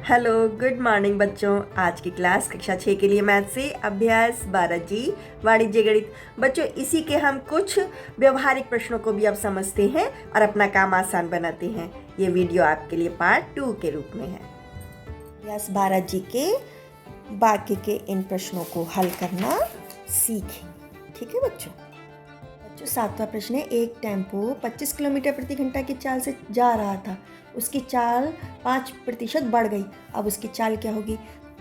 Hello, good morning बच्चों। आज की क्लास कक्षा 6 के लिए मैथ से अभ्यास 12 जी वाणिज्य गणित। बच्चों, इसी के हम कुछ व्यवहारिक प्रश्नों को भी अब समझते हैं और अपना काम आसान बनाते हैं। ये वीडियो आपके लिए पार्ट 2 के रूप में है। अभ्यास 12 जी के बाकी के इन प्रश्नों को हल करना सीखें। ठीक है बच्चों। 7वां प्रश्न है, एक टेम्पो 25 किलोमीटर प्रति घंटा की चाल से जा रहा था। उसकी चाल 5% बढ़ गई। अब उसकी चाल क्या होगी?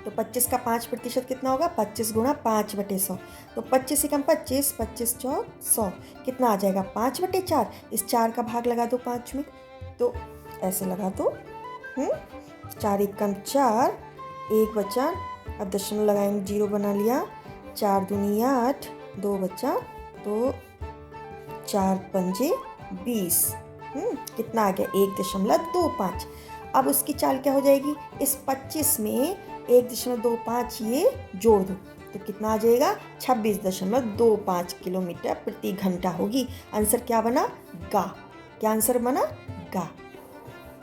तो 25 का 5% कितना होगा? 25 गुणा 5/100। तो 25 से कम 25, 25 चौक 100 कितना आ जाएगा? 5/4। इस 4 का भाग लगा दो 5 में, तो ऐसे लगा दो। 4 एकम 4, 1 बचा। अब दशमलव लगाएंगे, 0 बना लिया। 4 दूनी 8, 2 बचा। तो 4 पंजे 20। कितना आ गया? 1.25। अब उसकी चाल क्या हो जाएगी? इस 25 में 1.25 ये जोड़ दो तो कितना आ जाएगा? 26.25 किलोमीटर प्रति घंटा होगी। आंसर क्या बना? गा। क्या आंसर बना? गा।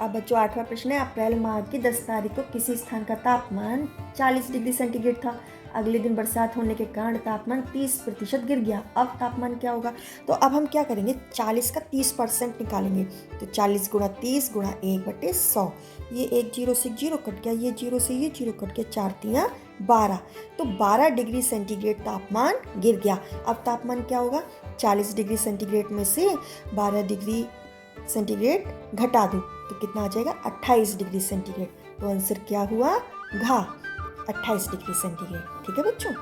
अब बच्चों 8वां प्रश्न है, अप्रैल माह की 10 तारीख को किसी स्थान का तापमान 40 डिग्री सेंटीग्रेड था। अगले दिन बरसात होने के कारण तापमान 30% गिर गया। अब तापमान क्या होगा? तो अब हम क्या करेंगे? 40 का 30% निकालेंगे। तो 40 गुणा 30 गुणा 1/100। ये एक 0 से 0 कट गया, ये 0 से ये 0 कट गया, 4 तिया 12। तो 12 डिग्री सेंटीग्रेड तापमान गिर गया। अब तापमान क्या होगा? 40 डिग्री सेंटीग्रेड में से 12 डिग्री सेंटीग्रेड घटा दो तो कितना आ जाएगा? 28 डिग्री सेंटीग्रेड। तो आंसर क्या हुआ? घा, 28 डिग्री सेंटीग्रेड। ठीक है बच्चों।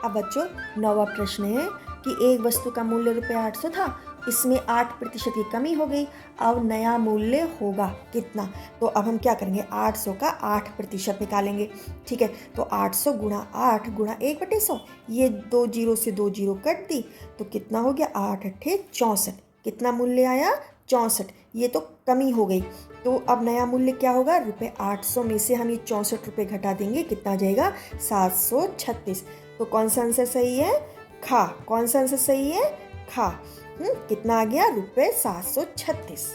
अब बच्चों 9वां प्रश्न है कि एक वस्तु का मूल्य ₹800 था, इसमें 8% की कमी हो गई। अब नया मूल्य होगा कितना? तो अब हम क्या करेंगे? 800 का 8% निकालेंगे। ठीक है, तो 800 गुणा 8 गुणा 1/100। ये 2 0 से 2 0 कट दी तो कितना हो गया? 8 8 64। कितना मूल्य आया? 64। ये तो कमी हो गई। तो अब नया मूल्य क्या होगा? ₹800 में से हम ये 64 रुपये घटा देंगे, कितना आ जाएगा? 736। तो कौन सा आंसर सही है? खा। कौन सा आंसर सही है? खा। कितना आ गया? ₹736।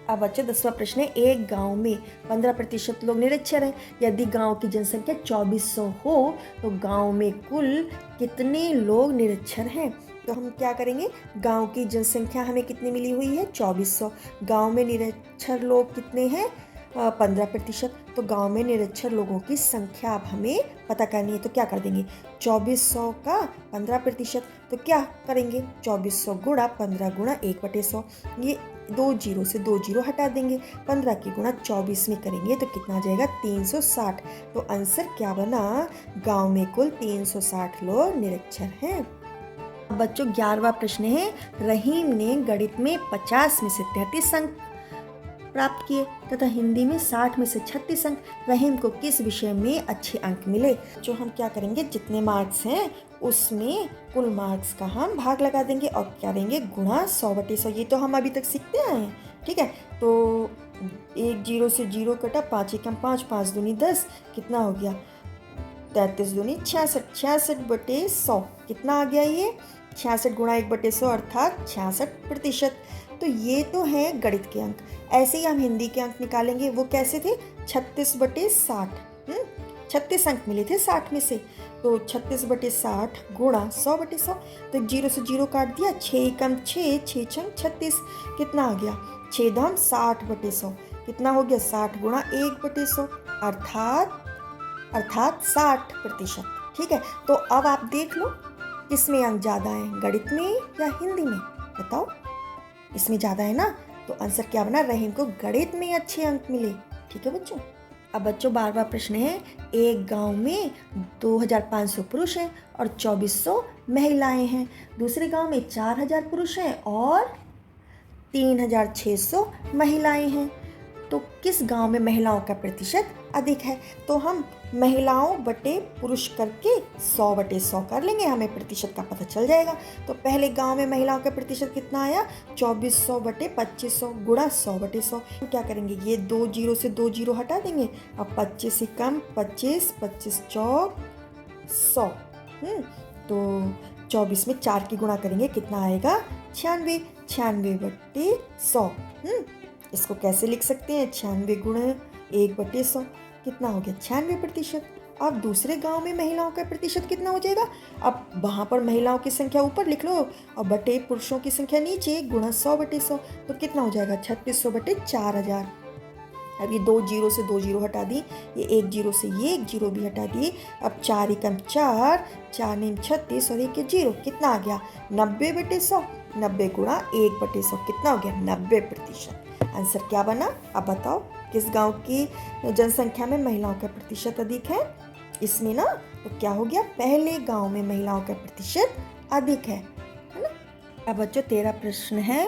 अब बच्चों 10वां प्रश्न है, एक गांव में 15% लोग निरक्षर हैं। यदि गांव की जनसंख्या 2400 हो तो गांव में कुल कितने लोग निरक्षर हैं? तो हम क्या करेंगे? गांव की जनसंख्या हमें कितनी मिली हुई है? 2400। गांव में निरक्षर लोग कितने हैं? 15%। तो गांव में निरक्षर लोगों की संख्या अब हमें पता करनी है। तो क्या कर देंगे? 2400 का 15%। तो क्या करेंगे? 2400 गुणा 15 गुणा 1/100। ये 2 0 से 2 0 हटा देंगे। 15 की गुणा 24 में करेंगे तो कितना आ जाएगा? 360। तो आंसर क्या बना? गांव में कुल 360 लोग निरक्षर हैं। बच्चों 11वां प्रश्न है, रहीम ने गणित में 50 में से 33 अंक प्राप्त किए तथा हिंदी में 60 में से 36 अंक। रहीम को किस विषय में अच्छे अंक मिले? जो हम क्या करेंगे? जितने मार्क्स हैं उसमें कुल मार्क्स का हम भाग लगा देंगे और क्या देंगे? गुणा 100/100। ये तो हम अभी तक सीखते आए हैं। ठीक है, तो 1 0 से 0 कटा, 5 एकम 5, 5 दूनी 10, कितना हो गया? 33 दूनी 66, 66/100 कितना आ गया? ये 66 गुणा 1/100 अर्थात 66%। तो ये तो है गणित के अंक। ऐसे ही हम हिंदी के अंक निकालेंगे। वो कैसे थे? 36/60। 36 अंक मिले थे 60 में से। तो 36/60 गुणा 100/100। तो 0 से 0 काट दिया, 6 एकम 6, 6 छंग 36। कितना आ गया? 6 दाम 60/100। कितना हो गया? 60 गुणा 1/100 अर्थात 60%। ठीक है, तो अब आप देख लो किसमें अंक ज़्यादा हैं, गणित में या हिंदी में? बताओ। इसमें ज़्यादा है ना, तो आंसर क्या बना? रहीम को गणित में अच्छे अंक मिले। ठीक है बच्चों। अब बच्चों 12वां प्रश्न है, एक गांव में 2500 पुरुष हैं और 2400 महिलाएं हैं। दूसरे गांव में 4000 पुरुष हैं और 3600 महिलाएं हैं। तो किस गांव में महिलाओं का प्रतिशत अधिक है? तो हम महिलाओं बटे पुरुष करके 100/100 कर लेंगे, हमें प्रतिशत का पता चल जाएगा। तो पहले गांव में महिलाओं का प्रतिशत कितना आया? 2400/2500 गुणा 100/100। क्या करेंगे? ये 2 0 से 2 0 हटा देंगे। अब 25 से कम 25, 25 चौक 100। तो 24 में 4 की गुणा करेंगे, कितना आएगा? 96। 96/100। इसको कैसे लिख सकते हैं? 96 गुणा 1/100 कितना हो गया 96%। अब दूसरे गांव में महिलाओं का प्रतिशत कितना हो जाएगा? अब वहाँ पर महिलाओं की संख्या ऊपर लिख लो और बटे पुरुषों की संख्या नीचे, गुणा 100/100 तो कितना हो जाएगा 3600/4000। अब ये 2 जीरो से 2 जीरो हटा दी, ये 1 जीरो से ये 1 जीरो भी हटा दिए। अब 4 एकम 4, 4 नेम 36 और 1 जीरो, कितना आ गया 90/100। 90 गुणा 1/100 कितना हो गया 90%। आंसर क्या बना? अब बताओ किस गांव की जनसंख्या में महिलाओं का प्रतिशत अधिक है? इसमें ना तो क्या हो गया, पहले गांव में महिलाओं का प्रतिशत अधिक है ना। अब बच्चों 13 प्रश्न है।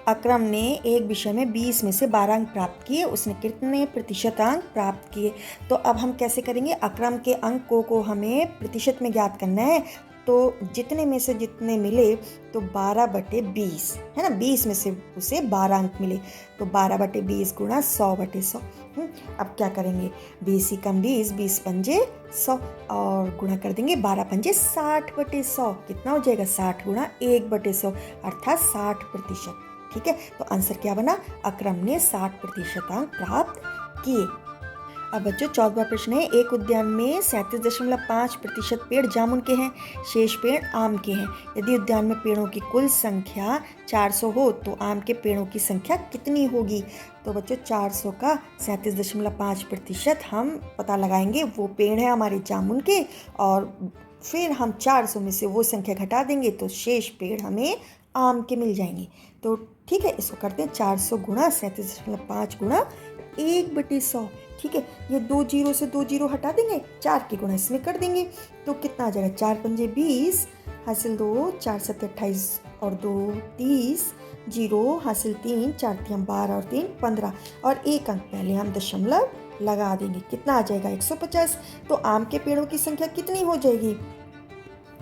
अक्रम ने एक विषय में 20 में से 12 अंक प्राप्त किए, उसने कितने प्रतिशत अंक प्राप्त किए? तो अब हम कैसे करेंगे, अक्रम के अंकों को हमें प्रतिशत में ज्ञात करना है। तो जितने में से जितने मिले तो 12/20 है ना, 20 में से उसे 12 अंक मिले तो 12/20 गुणा 100/100। अब क्या करेंगे, 20 एकम 20, 20 पंजे 100 और गुणा कर देंगे 12 पंजे 60/100, कितना हो जाएगा 60 गुणा 1/100 अर्थात 60%। ठीक है, तो आंसर क्या बना, अक्रम ने 60% अंक प्राप्त किए। अब बच्चों 14वां प्रश्न है। एक उद्यान में 37.5% पेड़ जामुन के हैं, शेष पेड़ आम के हैं। यदि उद्यान में पेड़ों की कुल संख्या 400 हो तो आम के पेड़ों की संख्या कितनी होगी? तो बच्चों 400 का 37.5% हम पता लगाएंगे, वो पेड़ है हमारे जामुन के, और फिर हम 400 में से वो संख्या घटा देंगे तो शेष पेड़ हमें आम के मिल जाएंगे। तो ठीक है, इसको करते हैं 400 गुणा 37.5 गुणा 1/100। ठीक है, ये 2 जीरो से 2 जीरो हटा देंगे, 4 की गुणा इसमें कर देंगे तो कितना आ जाएगा 4 पंजे 20 हासिल 2, 4 7 28 और 2 30, जीरो हासिल 3, 4 3 12 और 3 15 और 1 अंक पहले हम दशमलव लगा देंगे, कितना आ जाएगा 150। तो आम के पेड़ों की संख्या कितनी हो जाएगी,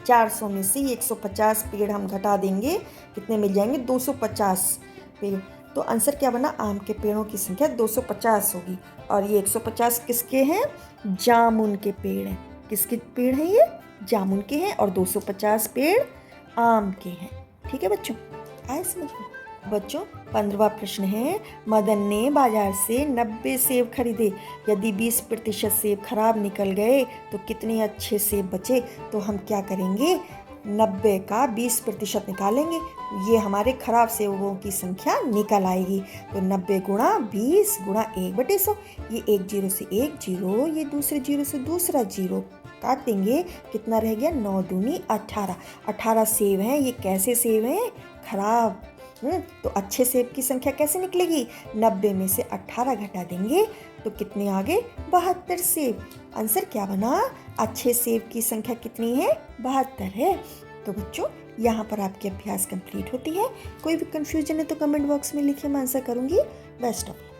400 में से 150 पेड़ हम घटा देंगे, कितने मिल जाएंगे 250 पेड़। तो आंसर क्या बना, आम के पेड़ों की संख्या 250 होगी। और ये 150 किसके हैं, जामुन के पेड़ हैं। किसके पेड़ हैं ये, जामुन के हैं, और 250 पेड़ आम के हैं। ठीक है बच्चों, आए समझ में? बच्चों 15वां प्रश्न है। मदन ने बाजार से 90 सेब खरीदे, यदि 20% सेब खराब निकल गए तो कितने अच्छे सेब बचे? तो हम क्या करेंगे, 90 का 20% निकालेंगे, ये हमारे खराब सेबों की संख्या निकल आएगी। तो 90 गुणा 20 गुणा 1/100, ये 1 जीरो से 1 जीरो, ये दूसरे जीरो से दूसरा जीरो, काट देंगे, कितना रह गया 9 दूनी 18। 18 सेब हैं, ये कैसे सेब हैं, खराब। तो अच्छे सेब की संख्या कैसे निकलेगी, 90 में से 18 घटा देंगे तो कितने आ गए 72 सेब। आंसर क्या बना, अच्छे सेब की संख्या कितनी है 72 है। तो बच्चों यहाँ पर आपकी अभ्यास कंप्लीट होती है। कोई भी कंफ्यूजन है तो कमेंट बॉक्स में लिखिए, मैं आंसर करूँगी। Best of luck.